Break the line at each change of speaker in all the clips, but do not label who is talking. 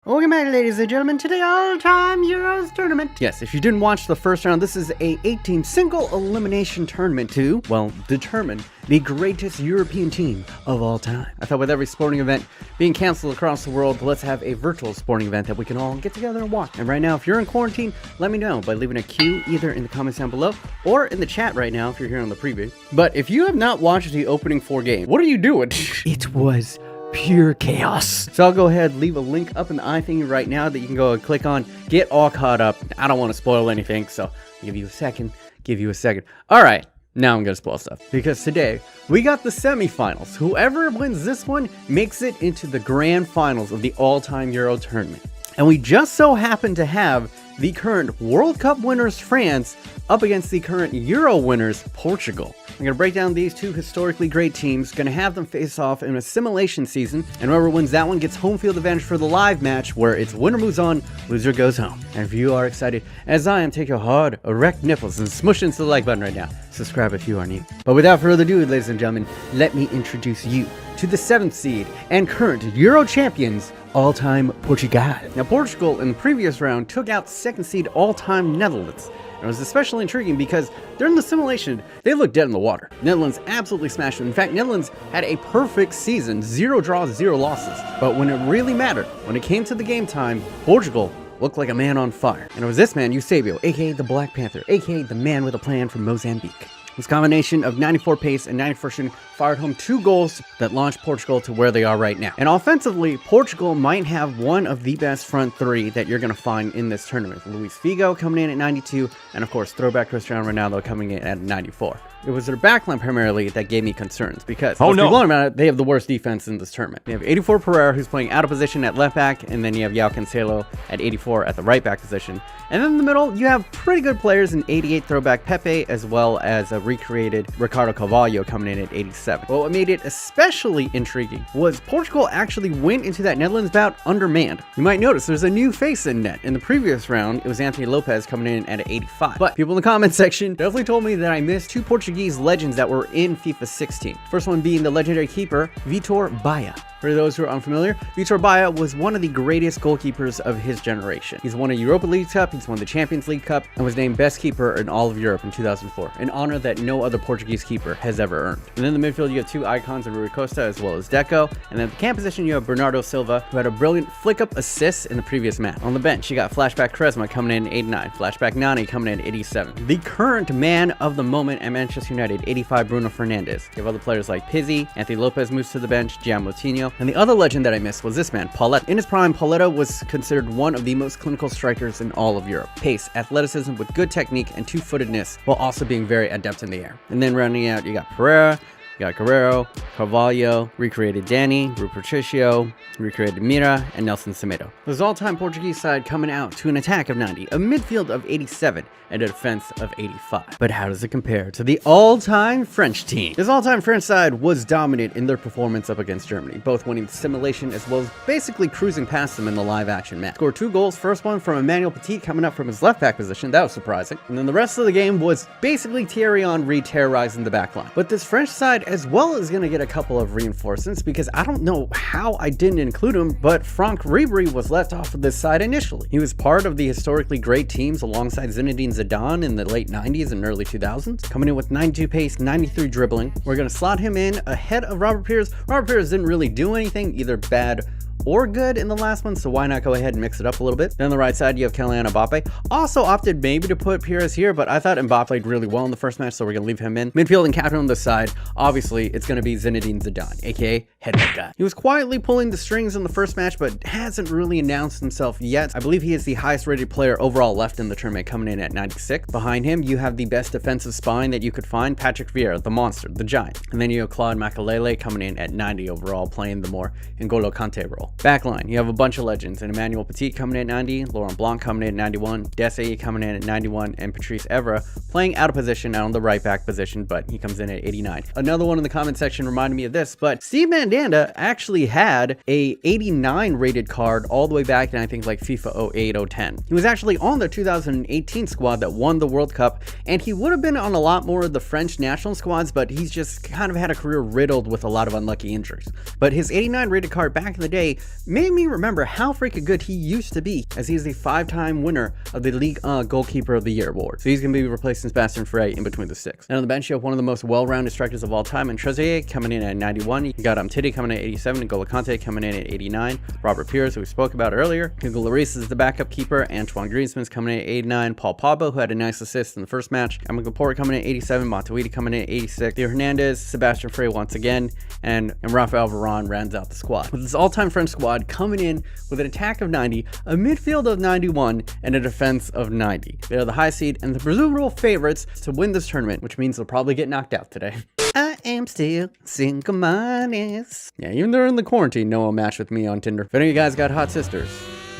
Welcome back, ladies and gentlemen, to the all-time Euros tournament. Yes, if you didn't watch the first round, this is a 18 single elimination tournament to, well, determine the greatest European team of all time. I thought with every sporting event being canceled across the world, let's have a virtual sporting event that we can all get together and watch. And right now, if you're in quarantine, let me know by leaving a Q either in the comments down below or in the chat right now if you're here on the preview. But if you have not watched the opening 4 games, what are you doing? It was pure chaos. So I'll go ahead, leave a link up in the iThingy right now that you can go and click on, get all caught up. I don't want to spoil anything, so I'll give you a second. All right, now I'm gonna spoil stuff because today we got the semifinals. Whoever wins this one makes it into the grand finals of the all-time Euro tournament. And we just so happen to have the current World Cup winners France up against the current Euro winners Portugal. I'm going to break down these two historically great teams, going to have them face off in a simulation season, and whoever wins that one gets home field advantage for the live match where it's winner moves on, loser goes home. And if you are excited, as I am, take your hard, erect nipples and smush into the like button right now. Subscribe if you are new. But without further ado, ladies and gentlemen, let me introduce you to the 7th seed and current Euro champions, all-time Portugal. Now, Portugal in the previous round took out 2nd seed all-time Netherlands. And it was especially intriguing because during the simulation, they looked dead in the water. Netherlands absolutely smashed them. In fact, Netherlands had a perfect season, 0 draws, 0 losses. But when it really mattered, when it came to the game time, Portugal looked like a man on fire. And it was this man, Eusebio, aka the Black Panther, aka the man with a plan from Mozambique. This combination of 94 pace and 94 shooting fired home 2 goals that launched Portugal to where they are right now. And offensively, Portugal might have one of the best front 3 that you're going to find in this tournament. Luis Figo coming in at 92, and of course, throwback Cristiano Ronaldo coming in at 94. It was their backline primarily that gave me concerns because, let's be blunt about it, they have the worst defense in this tournament. You have 84 Pereira, who's playing out of position at left back, and then you have João Cancelo at 84 at the right back position. And then in the middle, you have pretty good players in 88 throwback Pepe, as well as a recreated Ricardo Carvalho coming in at 87. But what made it especially intriguing was Portugal actually went into that Netherlands bout undermanned. You might notice there's a new face in net. In the previous round, it was Anthony Lopez coming in at 85. But people in the comment section definitely told me that I missed 2 Portuguese legends that were in FIFA 16. First one being the legendary keeper, Vitor Baia. For those who are unfamiliar, Vitor Baia was one of the greatest goalkeepers of his generation. He's won a Europa League Cup, he's won the Champions League Cup, and was named best keeper in all of Europe in 2004, an honor that no other Portuguese keeper has ever earned. And in the midfield, you have 2 icons in Rui Costa as well as Deco, and then at the camp position, you have Bernardo Silva, who had a brilliant flick-up assist in the previous match. On the bench, you got Flashback Quaresma coming in at 89, Flashback Nani coming in at 87. The current man of the moment at Manchester United, 85 Bruno Fernandes. You have other players like Pizzi, Anthony Lopez moves to the bench, Gian Moutinho, and the other legend that I missed was this man, Pauletta. In his prime, Pauletta was considered one of the most clinical strikers in all of Europe. Pace, athleticism with good technique and 2-footedness, while also being very adept in the air. And then rounding out, you got Pereira, you got Guerrero, Carvalho, recreated Danny, Rui Patricio, recreated Mira, and Nelson Semedo. This all-time Portuguese side coming out to an attack of 90, a midfield of 87, and a defense of 85. But how does it compare to the all-time French team? This all-time French side was dominant in their performance up against Germany, both winning the simulation as well as basically cruising past them in the live action match. Scored 2 goals, first one from Emmanuel Petit coming up from his left back position, that was surprising. And then the rest of the game was basically Thierry Henry terrorizing the back line. But this French side as well is going to get a couple of reinforcements because I don't know how I didn't include him, but Franck Ribéry was left off of this side initially. He was part of the historically great teams alongside Zinedine Zidane in the late 90s and early 2000s, coming in with 92 pace, 93 dribbling. We're going to slot him in ahead of Robert Pires. Robert Pires didn't really do anything, either bad or good in the last one, so why not go ahead and mix it up a little bit. Then on the right side, you have Kylian Mbappe. Also opted maybe to put Pires here, but I thought Mbappe played really well in the first match, so we're going to leave him in. Midfield and captain on this side, obviously, it's going to be Zinedine Zidane, aka headbutt guy. He was quietly pulling the strings in the first match, but hasn't really announced himself yet. I believe he is the highest rated player overall left in the tournament, coming in at 96. Behind him, you have the best defensive spine that you could find, Patrick Vieira, the monster, the giant. And then you have Claude Makelele coming in at 90 overall, playing the more N'Golo Kante role. Backline, you have a bunch of legends, and Emmanuel Petit coming in at 90, Laurent Blanc coming in at 91, Desailly coming in at 91, and Patrice Evra playing out of position, out on the right back position, but he comes in at 89. Another one in the comment section reminded me of this, but Steve Mandanda actually had a 89 rated card all the way back in I think like FIFA 08, 010. He was actually on the 2018 squad that won the World Cup, and he would have been on a lot more of the French national squads, but he's just kind of had a career riddled with a lot of unlucky injuries. But his 89 rated card back in the day made me remember how freaking good he used to be, as he is a 5-time winner of the League Goalkeeper of the Year award. So he's going to be replacing Sebastian Frey in between the sticks. And on the bench, you have one of the most well-rounded strikers of all time, and Trezeguet coming in at 91. You got Titi coming in at 87, and N'Golo Kanté coming in at 89. Robert Pires, who we spoke about earlier. Hugo Lloris is the backup keeper. Antoine Griezmann's coming in at 89. Paul Pogba, who had a nice assist in the first match. Emma Laporte coming in at 87. Matuidi coming in at 86. Theo Hernandez, Sebastian Frey once again, and Rafael Varane rounds out the squad. With this all-time French squad coming in with an attack of 90, a midfield of 91, and a defense of 90. They're the high seed and the presumable favorites to win this tournament, which means they'll probably get knocked out today. I am still single-minded. Yeah, even though they're in the quarantine, no one match with me on Tinder. If any of you guys got hot sisters,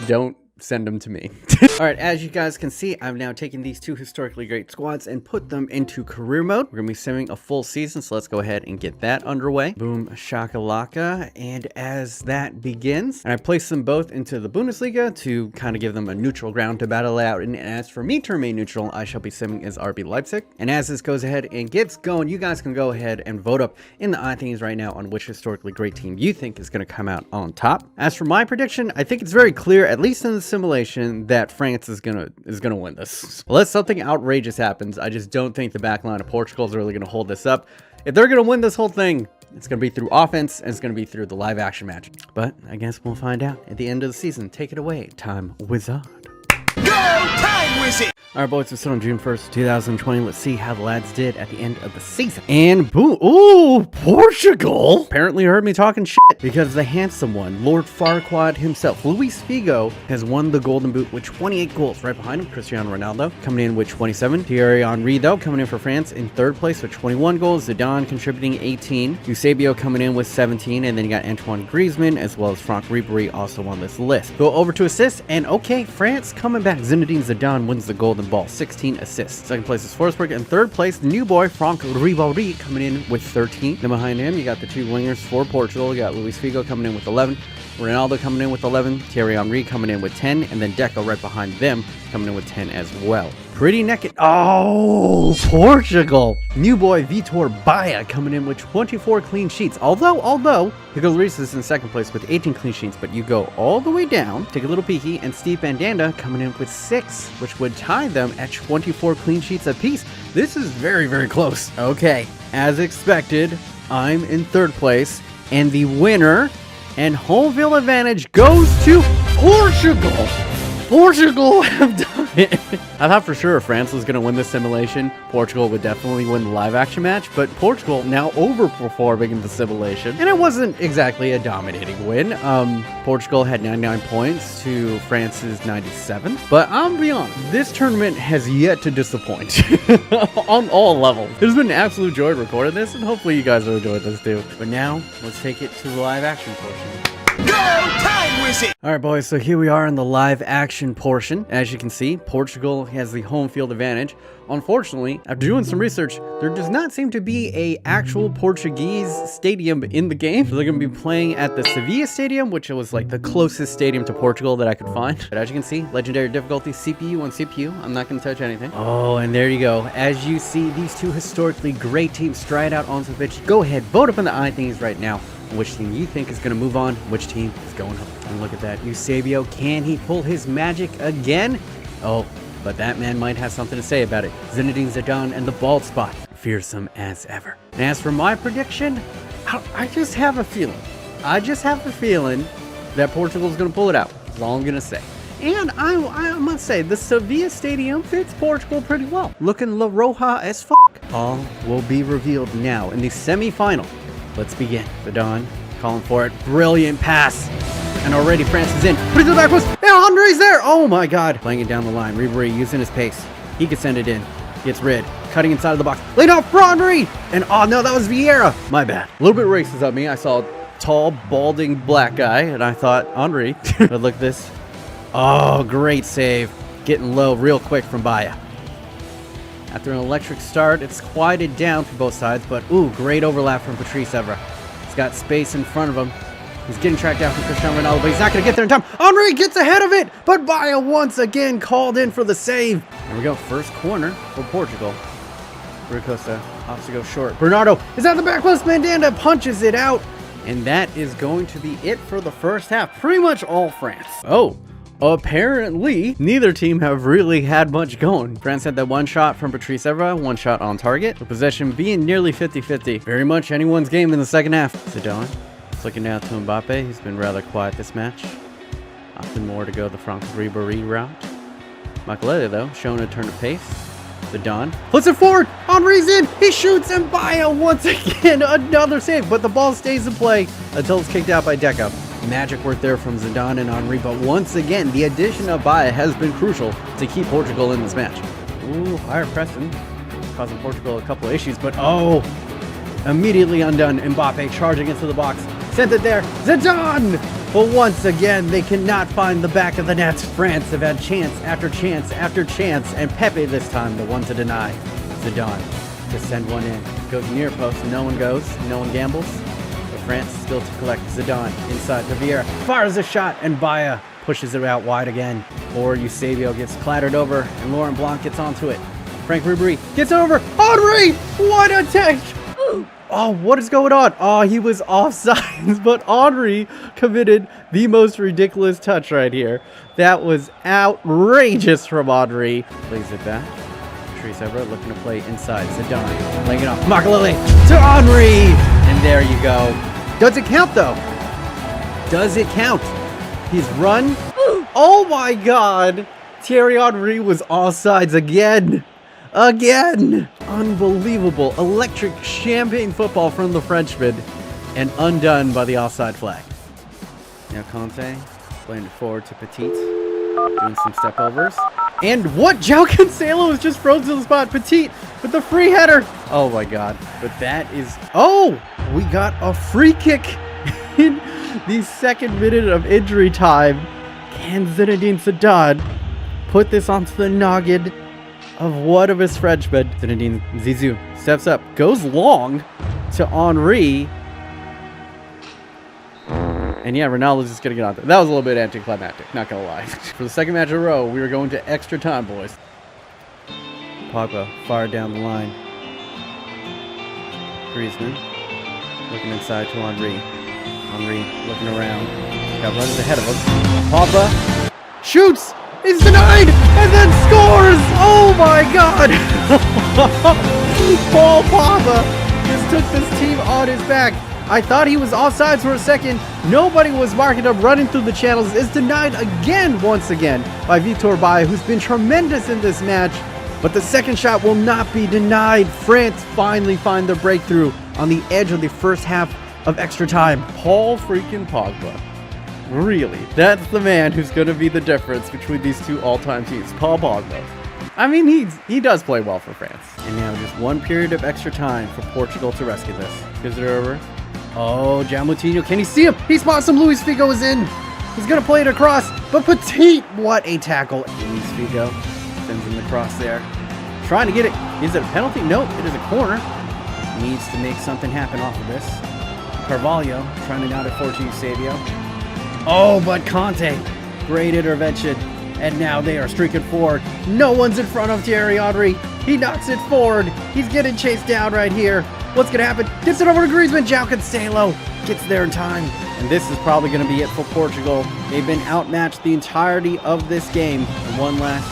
don't send them to me. All right, as you guys can see, I've now taken these two historically great squads and put them into career mode. We're gonna be simming a full season, so let's go ahead and get that underway. Boom shakalaka. And as that begins, and I place them both into the Bundesliga to kind of give them a neutral ground to battle out. And as for me to remain neutral, I shall be simming as RB Leipzig. And as this goes ahead and gets going, you guys can go ahead and vote up in the iThings right now on which historically great team you think is gonna come out on top. As for my prediction, I think it's very clear, at least in the simulation, that France is gonna win this. Unless something outrageous happens, I just don't think the back line of Portugal is really gonna hold this up. If they're gonna win this whole thing, it's gonna be through offense, and it's gonna be through the live action match. But I guess we'll find out at the end of the season. Take it away, Time Wizard.
Go, Time Wizard!
All right, boys, it's on June 1st, 2020. Let's see how the lads did at the end of the season. And boom, ooh, Portugal apparently heard me talking shit, because the handsome one, Lord Farquaad himself, Luis Figo, has won the Golden Boot with 28 goals. Right behind him, Cristiano Ronaldo coming in with 27. Thierry Henry, though, coming in for France in third place with 21 goals. Zidane contributing 18. Eusebio coming in with 17. And then you got Antoine Griezmann, as well as Franck Ribéry, also on this list. Go over to assists, and okay, France coming back. Zinedine Zidane wins the Golden Ball, 16 assists. Second place is Forsberg. In third place, the new boy, Franck Ribéry, coming in with 13. Then behind him, you got the two wingers for Portugal. You got Luis Figo coming in with 11. Ronaldo coming in with 11. Thierry Henry coming in with 10. And then Deco right behind them, coming in with 10 as well. Pretty naked. Oh, Portugal. New boy Vitor Baia coming in with 24 clean sheets. Although Hugo Lloris is in second place with 18 clean sheets, but you go all the way down, take a little peeky, and Steve Mandanda coming in with 6, which would tie them at 24 clean sheets apiece. This is very, very close. Okay, as expected, I'm in third place, and the winner and home field advantage goes to Portugal. Portugal have done it. I thought for sure France was going to win this simulation. Portugal would definitely win the live action match, but Portugal now overperforming in the simulation. And it wasn't exactly a dominating win. Portugal had 99 points to France's 97. But I'm gonna be honest, this tournament has yet to disappoint on all levels. It's been an absolute joy recording this, and hopefully you guys will enjoy this too. But now, let's take it to the live action portion.
Go, Time Wizard!
All right, boys, so here we are in the live action portion. As you can see, Portugal has the home field advantage. Unfortunately, after doing some research, there does not seem to be a actual Portuguese stadium in the game. So they're going to be playing at the Sevilla Stadium, which was like the closest stadium to Portugal that I could find. But as you can see, legendary difficulty, CPU on CPU. I'm not going to touch anything. Oh, and there you go. As you see, these two historically great teams stride out onto the pitch. Go ahead, vote up in the iThings right now which team you think is going to move on, which team is going home. And look at that, Eusebio, can he pull his magic again? Oh, but that man might have something to say about it. Zinedine Zidane and the bald spot, fearsome as ever. And as for my prediction, I just have a feeling. That Portugal's going to pull it out. That's all I'm going to say. And I must say, the Sevilla Stadium fits Portugal pretty well. Looking La Roja as fuck. All will be revealed now in the semi-final. Let's begin. Zidane calling for it. Brilliant pass. And already France is in. Put it to the back post. And Andre's there. Oh my God. Playing it down the line. Ribéry using his pace. He could send it in. Gets rid. Cutting inside of the box. Laid off for Henry. And oh no, that was Vieira. My bad. A little bit racist of me. I saw a tall, balding black guy. And I thought, Henry. But look at this. Oh, great save. Getting low real quick from Baia. After an electric start, it's quieted down for both sides, but ooh, great overlap from Patrice Evra. He's got space in front of him. He's getting tracked down from Cristiano Ronaldo, but he's not going to get there in time. Henry gets ahead of it, but Baia once again called in for the save. Here we go, first corner for Portugal. Rui Costa opts to go short. Bernardo is at the back post. Mandanda punches it out, And that is going to be it for the first half. Pretty much all France. Oh, apparently neither team have really had much going. France had that one shot from Patrice Evra, one shot on target. The possession being nearly 50-50. Very much anyone's game in the second half. Zidane looking down to Mbappe. He's been rather quiet this match. Often more to go the Franck Ribéry route. Makelele, though, showing a turn of pace. Zidane puts it forward. Henry's in. He shoots, and Baya once again another save, but the ball stays in play until it's kicked out by Deco. Magic work there from Zidane and Henry, but once again, the addition of Baya has been crucial to keep Portugal in this match. Ooh, higher pressing, causing Portugal a couple of issues, but oh, immediately undone. Mbappe charging into the box. Sent it there. Zidane! But once again, they cannot find the back of the net. France have had chance after chance after chance, and Pepe this time, the one to deny. Zidane to send one in. Goes near post, no one goes, no one gambles. But France still to collect. Zidane inside to Vieira. Fires a shot, and Baya pushes it out wide again. Or Eusebio gets clattered over, and Laurent Blanc gets onto it. Franck Ribéry gets over. Henry! What a touch! Oh, what is going on? Oh, he was offsides, but Henry committed the most ridiculous touch right here. That was outrageous from Henry. Plays it back. Patrice Evra looking to play inside. Zidane laying it off. Makelele to Henry! And there you go. Does it count, though? Does it count? He's run. Oh, my God. Thierry Henry was offsides again. Again! Unbelievable. Electric champagne football from the Frenchman and undone by the offside flag. Now Conte playing it forward to Petit, doing some step overs. And what? João Cancelo is just frozen to the spot. Petit with the free header. Oh my God. But that is... Oh! We got a free kick in the second minute of injury time. Can Zinedine Zidane put this onto the noggin of one of his Frenchmen? Zinedine Zizou steps up, goes long to Henry. And yeah, Ronaldo's just going to get on there. That was a little bit anticlimactic, not going to lie. For the second match in a row, we were going to extra time, boys. Pogba fired down the line. Griezmann looking inside to Henry. Henry looking around. Got runners ahead of him. Pogba shoots! Is denied and then scores! Oh my God! Paul Pogba just took this team on his back. I thought he was offsides for a second. Nobody was marking him, running through the channels. Is denied again, once again, by Vitor Baya, who's been tremendous in this match. But the second shot will not be denied. France finally find the breakthrough on the edge of the first half of extra time. Paul freaking Pogba. Really, that's the man who's going to be the difference between these two all-time teams, Paul Pogba. I mean, he does play well for France. And now just one period of extra time for Portugal to rescue this. Gives it over. Oh, João Moutinho, can he see him? He spots him. Luis Figo is in. He's going to play it across, but Petit, what a tackle. Luis Figo sends him the cross there. Trying to get it. Is it a penalty? Nope, it is a corner. Needs to make something happen off of this. Carvalho trying to down it for Eusebio. Oh, but Conte, great intervention. And now they are streaking forward. No one's in front of Thierry Henry. He knocks it forward. He's getting chased down right here. What's going to happen? Gets it over to Griezmann. João Cancelo gets there in time. And this is probably going to be it for Portugal. They've been outmatched the entirety of this game. And one last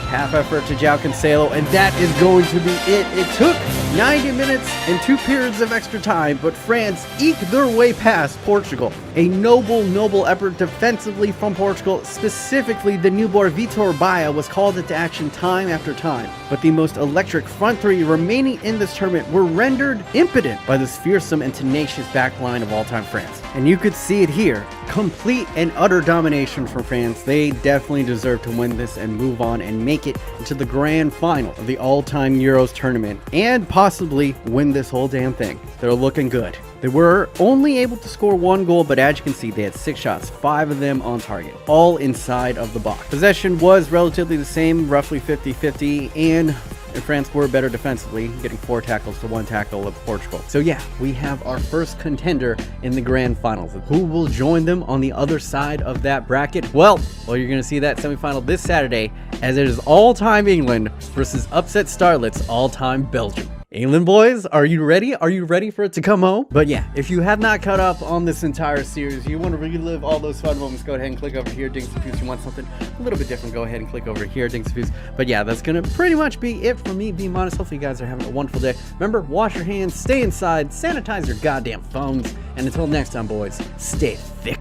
half effort to João Cancelo, and that is going to be it. It took 90 minutes and 2 periods of extra time, but France eked their way past Portugal. A noble effort defensively from Portugal. Specifically, the newborn Vitor Baya was called into action time after time. But the most electric front three remaining in this tournament were rendered impotent by this fearsome and tenacious backline of all-time France. And you could see it here. Complete and utter domination from France. They definitely deserve to win this and move on and make it into the grand final of the all-time Euros tournament and possibly win this whole damn thing. They're looking good. They were only able to score 1 goal, but as you can see, they had 6 shots, 5 of them on target, all inside of the box. Possession was relatively the same, roughly 50-50, and France were better defensively, getting 4 tackles to 1 tackle of Portugal. So yeah, we have our first contender in the grand finals. Who will join them on the other side of that bracket? Well, you're going to see that semifinal this Saturday, as it is all-time England versus upset starlets all-time Belgium. Aylin boys, are you ready? Are you ready for it to come home? But yeah, if you have not caught up on this entire series, you want to relive all those fun moments, go ahead and click over here, Dinks and Foos. You want something a little bit different, go ahead and click over here, Dinks and Foos. But yeah, that's gonna pretty much be it for me, B-Modest. Hopefully you guys are having a wonderful day. Remember, wash your hands, stay inside, sanitize your goddamn phones, and until next time, boys, stay thick.